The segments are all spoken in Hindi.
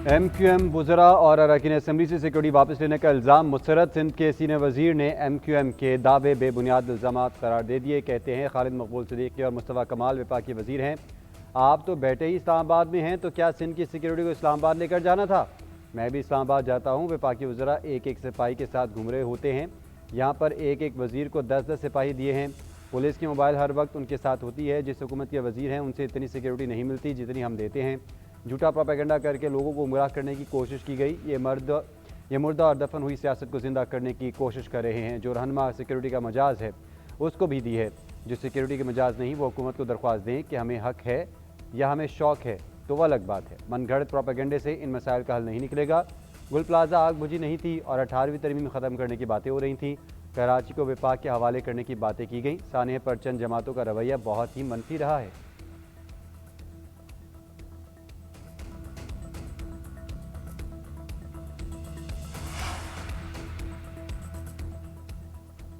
MQM वुज़रा और अरकान असम्बली से सिक्योरिटी वापस लेने का इल्ज़ाम मुस्तरद। सिंध के सीनियर वज़ीर ने MQM के दावे बेबुनियाद इल्ज़ामात करार दे दिए। कहते हैं खालिद मकबूल सिद्दीकी और मुस्तफ़ा कमाल वफाकी वज़ीर हैं, आप तो बैठे ही इस्लामाबाद में हैं, तो क्या सिंध की सिक्योरिटी को इस्लामाबाद लेकर जाना था? मैं भी इस्लामाबाद जाता हूँ। वफाकी वुज़रा एक एक सिपाही के साथ घूम रहे होते हैं। यहाँ पर एक एक वज़ीर को 10-10 सिपाही दिए हैं। पुलिस की मोबाइल हर वक्त उनके साथ होती है। जिस हुकूमत के वज़ीर हैं उनसे इतनी सिक्योरिटी नहीं मिलती जितनी हम देते हैं। झूठा प्रोपेगेंडा करके लोगों को गुमराह करने की कोशिश की गई। ये मुर्दा और दफन हुई सियासत को ज़िंदा करने की कोशिश कर रहे हैं। जो रहनुमा सिक्योरिटी का मजाज है उसको भी दी है, जो सिक्योरिटी का मजाज नहीं वो हुकूमत को दरख्वास्त दें कि हमें हक है या हमें शौक़ है, तो वह अलग बात है। मनगढ़ंत प्रोपेगेंडे से इन मसाइल का हल नहीं निकलेगा। गुल प्लाजा आग बुझी नहीं थी और 18वीं तरमीम ख़त्म करने की बातें हो रही थी। कराची को विफाक के हवाले करने की बातें की गई। सानह पर चंद जमातों का रवैया बहुत ही मनफी रहा है।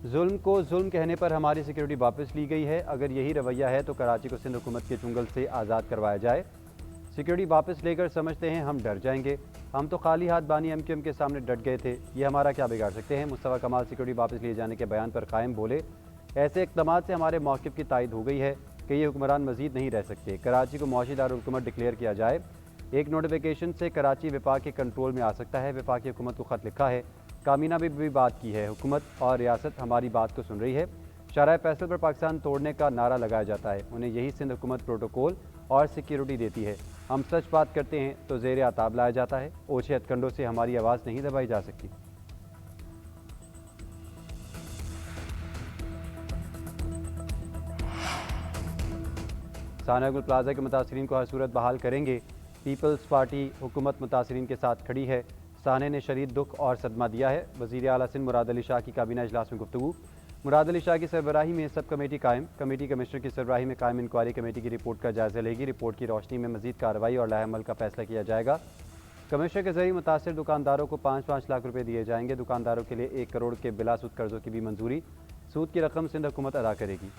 जुल्म को जुल्म कहने पर हमारी सिक्योरिटी वापस ली गई है। अगर यही रवैया है तो कराची को सिंध हुकूमत के चुंगल से आज़ाद करवाया जाए। सिक्योरिटी वापस लेकर समझते हैं हम डर जाएंगे। हम तो खाली हाथ बानी MQM के सामने डट गए थे, ये हमारा क्या बिगाड़ सकते हैं? मुस्तफ़ा कमाल सिक्योरिटी वापस लिए जाने के बयान पर कायम बोले, ऐसे इक़दामात से हमारे मौक़िफ़ की तायद हो गई है कि ये हुक्मरान मज़ीद नहीं रह सकते। कराची को मौशी दारुल-हुकूमत डिक्लेयर किया जाए। एक नोटिफिकेशन से कराची वफाक के कंट्रोल में आ सकता है। वफाकी हुकूमत को ख़त लिखा है। कामीना भी बात की है। हुकूमत और रियासत हमारी बात को सुन रही है। शरह फैसल पर पाकिस्तान तोड़ने का नारा लगाया जाता है। उन्हें यही सिंध हुकूमत प्रोटोकॉल और सिक्योरिटी देती है। हम सच बात करते हैं तो ज़ेर आताब लाया जाता है। ओछे हथकंडों से हमारी आवाज़ नहीं दबाई जा सकती। साना गुल प्लाजा के मुतासरीन को हर सूरत बहाल करेंगे। पीपल्स पार्टी हुकूमत मुतासरीन के साथ खड़ी है। साने ने शदीद दुख और सदमा दिया है। वज़ीर आला सिंध मुराद अली शाह की काबीना इजलास में गुफ्तगू। मुराद अली शाह की सरबराही में सब कमेटी कायम। कमेटी कमिश्नर की सरबराही में कायम इंक्वायरी कमेटी की रिपोर्ट का जायज़ा लेगी। रिपोर्ट की रोशनी में मज़ीद कार्रवाई और लाहेअमल का फैसला किया जाएगा। कमिश्नर के जरिए मुतासर दुकानदारों को 5-5 लाख रुपये दिए जाएंगे। दुकानदारों के लिए 1 करोड़ के बिला सूद कर्ज़ों की भी मंजूरी। सूद की रकम सिंध हुकूमत अदा करेगी।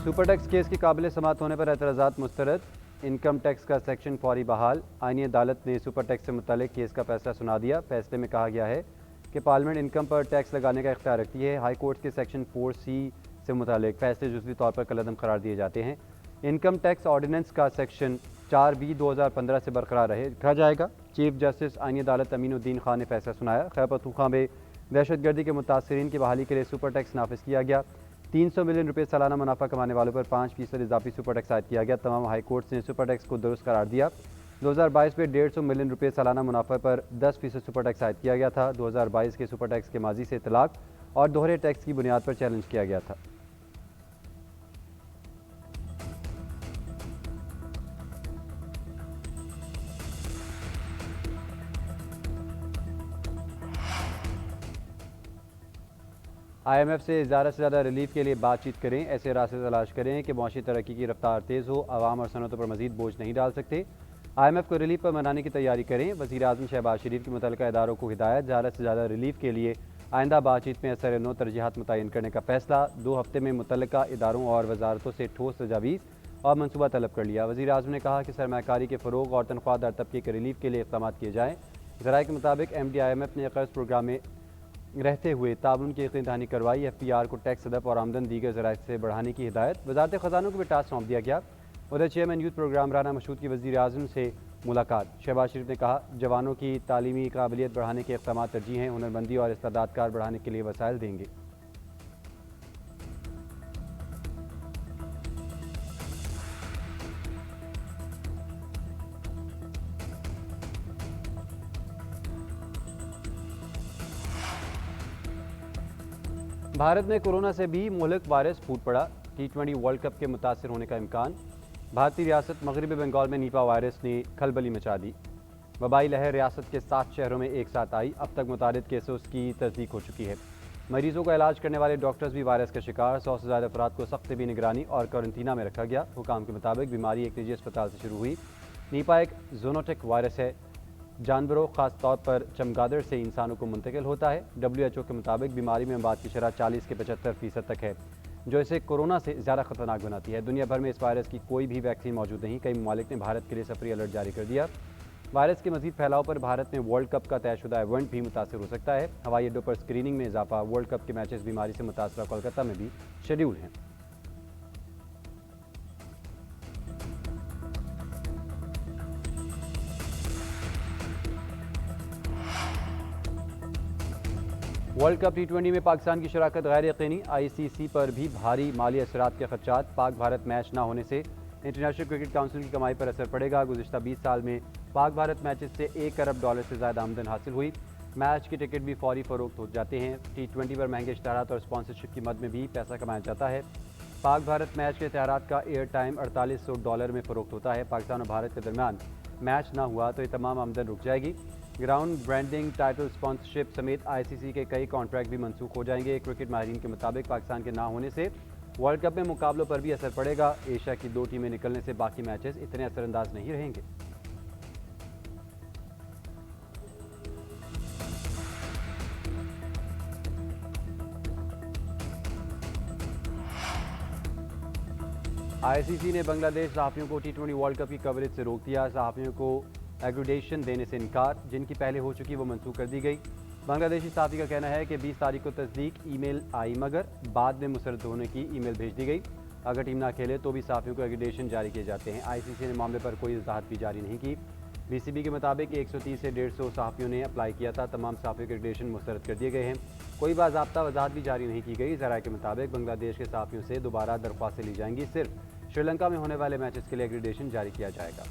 सुपर टैक्स केस के काबिल समाअत होने पर एतराज़ात मुस्तरद। इनकम टैक्स का सेक्शन फौरी बहाल। आईनी अदालत ने सुपर टैक्स से मुतालिक केस का फैसला सुना दिया। फैसले में कहा गया है कि पार्लियामेंट इनकम पर टैक्स लगाने का इख्तियार रखती है। हाई कोर्ट के सेक्शन 4C से मुतालिक फैसले जुज़वी तौर पर कलअदम करार दिए जाते हैं। इनकम टैक्स ऑर्डिनेंस का सेक्शन 4B 2015 से बरकरार रखा जाएगा। चीफ जस्टिस आईनी अदालत अमीनुद्दीन खान ने फैसला सुनाया। खैबर पख्तूनख्वा में दहशतगर्दी के मुतासरीन की बहाली के लिए सुपर टैक्स नाफिज किया गया। 300 मिलियन रुपये सालाना मुनाफा कमाने वालों पर 5% इजाफी सुपर टैक्स आयद किया गया। तमाम हाई कोर्ट्स ने सुपर टैक्स को दुरुस्त करार दिया। 2022 में 150 मिलियन रुपये सालाना मुनाफा पर 10% सुपर टैक्स आयद किया गया था। 2022 के सुपर टैक्स के माजी से इतलाक और दोहरे टैक्स की बुनियाद पर चैलेंज किया गया था। IMF से ज़्यादा रिलीफ के लिए बातचीत करें। ऐसे रास्ते तलाश करें कि मुआशी तरक्की की रफ्तार तेज़ हो। आवाम और सनतों पर मजीद बोझ नहीं डाल सकते। IMF को रिलीफ पर मनाने की तैयारी करें। वज़ीर आज़म शहबाज शरीफ की मुतल्लिका इदारों को हिदायत। ज़्यादा से ज़्यादा रिलीफ के लिए आइंदा बातचीत में असर नो तरजीहात मुतय्यन करने का फैसला। 2 हफ्ते में मुतल्लिका इदारों और वजारतों से ठोस तजावीज़ और मनसूबा तलब कर लिया। वज़ीर आज़म ने कहा कि सरमायाकारी के फ़रोग़ और तनख्वाहदार तबके के रिलीफ के लिए इक़दाम किए जाएँ। ज़राए के मुताबिक MD IMF ने कर्ज़ प्रोग्राम में रहते हुए ताउन की यकीन दहानी करवाई। FPR को टैक्स हदफ और आमदन दीगर ज़राए से बढ़ाने की हिदायत। वज़ारत ख़ज़ाना को भी टास्क सौंप दिया गया। उधर chairman youth programme Rana Mashhood की वज़ीर आज़म से मुलाकात। शहबाज शरीफ ने कहा जवानों की तालीमी काबिलियत बढ़ाने के इक़दाम तरजीह हैं। हुनरमंदी और इस्तादादकार बढ़ाने के लिए वसाइल देंगे। भारत में कोरोना से भी मुल्क वायरस फूट पड़ा। T20 वर्ल्ड कप के मुतासर होने का इम्कान। भारतीय रियासत मगरबी बंगाल में नीपा वायरस ने खलबली मचा दी। वबाई लहर रियासत के 7 शहरों में एक साथ आई। अब तक मुतारिद केसों की तस्दीक हो चुकी है। मरीजों का इलाज करने वाले डॉक्टर्स भी वायरस का शिकार। 100 से ज़्यादा अफराद को सख्त भी निगरानी और क्वारंटीना में रखा गया। हुकाम के मुताबिक बीमारी एक निजी अस्पताल से शुरू हुई। नीपा एक ज़ोनोटिक वायरस है जानवरों ख़ास तौर पर चमगादड़ से इंसानों को मुंतकिल होता है। WHO के मुताबिक बीमारी में मौत की शरह 40 के 75% तक है, जो इसे कोरोना से ज़्यादा खतरनाक बनाती है। दुनिया भर में इस वायरस की कोई भी वैक्सीन मौजूद नहीं। कई ममालिक ने भारत के लिए सफरी अलर्ट जारी कर दिया। वायरस के मजीद फैलाव पर भारत में वर्ल्ड कप का तयशुदा इवेंट भी मुतासर हो सकता है। हवाई अड्डों पर स्क्रीनिंग में इजाफा, वर्ल्ड कप के मैचेस बीमारी से मुतासरा कोलकाता में भी शेड्यूल हैं। वर्ल्ड कप T20 में पाकिस्तान की शराकत गैर यकीनी। ICC पर भी भारी माली असरात के खदशात। पाक भारत मैच न होने से इंटरनेशनल क्रिकेट काउंसिल की कमाई पर असर पड़ेगा। गुज़िश्ता 20 साल में पाक भारत मैचेस से $1 अरब से ज़्यादा आमदन हासिल हुई। मैच के टिकट भी फौरी फ़रोख्त हो जाते हैं। T20 पर महंगे इश्तहारात और स्पॉन्सरशिप की मद में भी पैसा कमाया जाता है। पाक भारत मैच के इश्तहारात का एयर टाइम $4800 में फ़रोख्त होता है। पाकिस्तान और भारत के दरमियान मैच ना हुआ तो ये तमाम आमदन रुक जाएगी। ग्राउंड ब्रांडिंग, टाइटल स्पॉन्सरशिप समेत ICC के कई कॉन्ट्रैक्ट भी मनसूख हो जाएंगे। क्रिकेट माहिरीन के मुताबिक पाकिस्तान के ना होने से वर्ल्ड कप में मुकाबलों पर भी असर पड़ेगा। एशिया की 2 टीमें निकलने से बाकी मैचेस इतने असरअंदाज नहीं रहेंगे। ICC ने बांग्लादेश सहाफ़ियों को T20 वर्ल्ड कप की कवरेज से रोक दिया। सहाफ़ियों को एग्रीडेशन देने से इनकार, जिनकी पहले हो चुकी वो मनसूख कर दी गई। बांग्लादेशी सहाफ़ी का कहना है कि 20 तारीख को तस्दीक ईमेल आई, मगर बाद में मुसरद होने की ईमेल भेज दी गई। अगर टीम ना खेले तो भी सहाफ़ियों को एग्रीडेशन जारी किए जाते हैं। ICC ने मामले पर कोई वजाहत भी जारी नहीं की। BCB के मुताबिक 130 से 150 सहाफ़ियों ने अप्लाई किया था। तमाम सहाफ़ियों के एग्रीडेशन मुस्तरद कर दिए गए हैं। कोई बाज़ाब्ता वजाहत भी जारी नहीं की गई। ज़राए के मुताबिक बांग्लादेश के सहाफ़ियों से दोबारा दरख्वास्तें ली जाएंगी। सिर्फ श्रीलंका में होने वाले मैचेस के लिए एग्रीडेशन जारी किया जाएगा।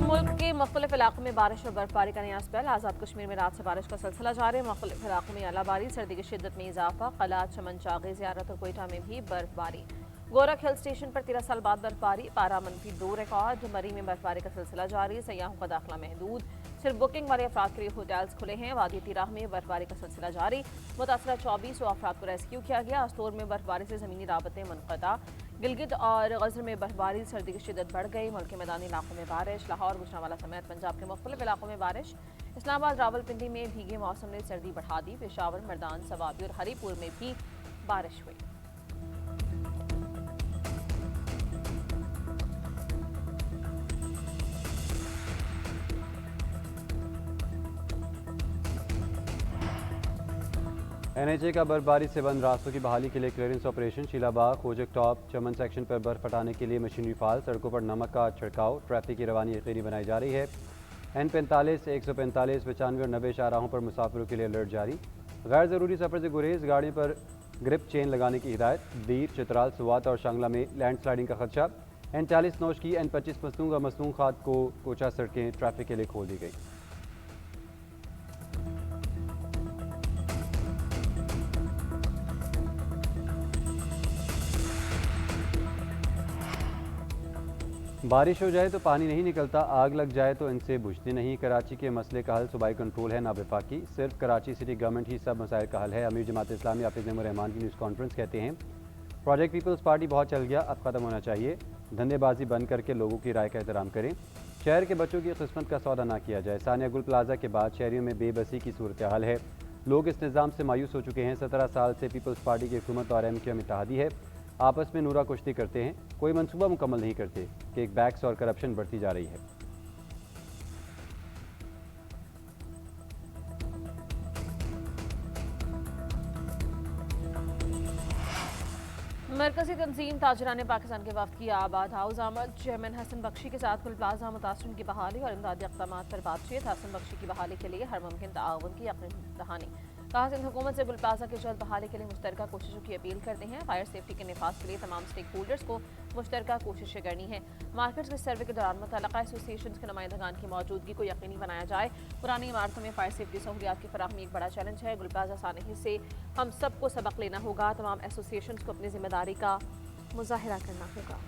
मुल्क के मुख्तलिफ इलाकों में बारिश और बर्फबारी का नया स्पेल। आज़ाद कश्मीर में रात से बारिश का सिलसिला जारी है। मुख्तलिफ इलाकों में अलाबारी, सर्दी की शिद्दत में इजाफा। कला, चमन, चागे, ज़ियारत और कोयटा में भी बर्फबारी। गोरख हिल स्टेशन पर 13 साल बाद बर्फबारी। पारा -2 रिकॉर्ड। मरी में बर्फबारी का सिलसिला जारी। सयाहों का दाखिला महदूद। सिर्फ बुकिंग वाले अफराद के लिए होटल्स खुले हैं। वादी तिराह में बर्फबारी का सिलसिला जारी। मुतासरा 24 अफराद को रेस्क्यू किया गया। अस्तोर में बर्फबारी से ज़मीनी राबतें मुनक़ता। गिलगित और गज़र में बर्फबारी, सर्दी की शिद्दत बढ़ गई। मुल्क के मैदानी इलाकों में बारिश। लाहौर, गुजरांवाला समेत पंजाब के मुख्तलिफ इलाकों में बारिश। इस्लामाबाद, रावलपिंडी में भीगे मौसम ने सर्दी बढ़ा दी। पेशावर, मर्दान, सवाबी और हरीपुर में भी बारिश हुई। NHA का बर्फबारी से बंद रास्तों की बहाली के लिए क्लियरेंस ऑपरेशन। शीलाबाग, खोजक टॉप, चमन सेक्शन पर बर्फ हटाने के लिए मशीनरी फाल। सड़कों पर नमक का छिड़काव। ट्रैफिक की रवानी यकीनी बनाई जा रही है। N45, 145, 95 और 90 शाहराहों पर मुसाफिरों के लिए अलर्ट जारी। गैर ज़रूरी सफ़र से गुरेज, गाड़ियों पर ग्रिप चेन लगाने की हिदायत। दीर, चित्राल, सुवात और शांगला में लैंडस्लाइडिंग का खदशा। N40 नौश की, N25 मस्तूंग और मस्तूंग खाद को कोचा सड़कें ट्रैफिक के लिए खोल दी गई। बारिश हो जाए तो पानी नहीं निकलता, आग लग जाए तो इनसे बुझती नहीं। कराची के मसले का हल सूबाई कंट्रोल है ना वफाकी। सिर्फ कराची सिटी गवर्नमेंट ही सब मसाइल का हल है। अमीर जमात इस्लामी हाफिज नईमुर रहमान की न्यूज़ कॉन्फ्रेंस कहते हैं प्रोजेक्ट पीपल्स पार्टी बहुत चल गया, अब ख़त्म होना चाहिए। धंधेबाजी बंद करके लोगों की राय का एहतराम करें। शहर के बच्चों की किस्मत का सौदा ना किया जाए। सानिया गुल प्लाजा के बाद शहरियों में बेबसी की सूरत हाल है। लोग इस निज़ाम से मायूस हो चुके हैं। 17 साल से पीपल्स पार्टी की हुकूमत और MQM इत्तेहादी है, आपस में नूरा कुश्ती करते हैं, कोई मंसूबा मुकम्मल नहीं करते। किकबैक्स और करप्शन बढ़ती जा रही है। मरकजी तंजीम ताजरान पाकिस्तान के वफ्द की आबाद हाउस आमद। चेयरमैन हसन बख्शी के साथ गुल प्लाजा मुतासरीन की बहाली और इमदादी इक़दामात पर बातचीत। हसन बख्शी की बहाली के लिए हर मुमकिन ताउन की यकीन दहानी। कहा सिंध हुकूमत से गुल प्लाजा की जल्द बहाली के लिए मुश्तरका कोशिशों की अपील करते हैं। फायर सेफ्टी के निफाज के लिए तमाम स्टेक होल्डर्स को मुश्तरका कोशिशें करनी है। मार्केट्स के सर्वे के दौरान मुतल्लका एसोसिएशन के नुमाइंदगान की मौजूदगी को यकीनी बनाया जाए। पुरानी इमारतों में फायर सेफ्टी सहूलियात की फराहमी एक बड़ा चैलेंज है। गुल प्लाजा सानही से हम सबको सबक लेना होगा। तमाम एसोसिएशन को अपनी जिम्मेदारी का मुजाहिरा करना होगा।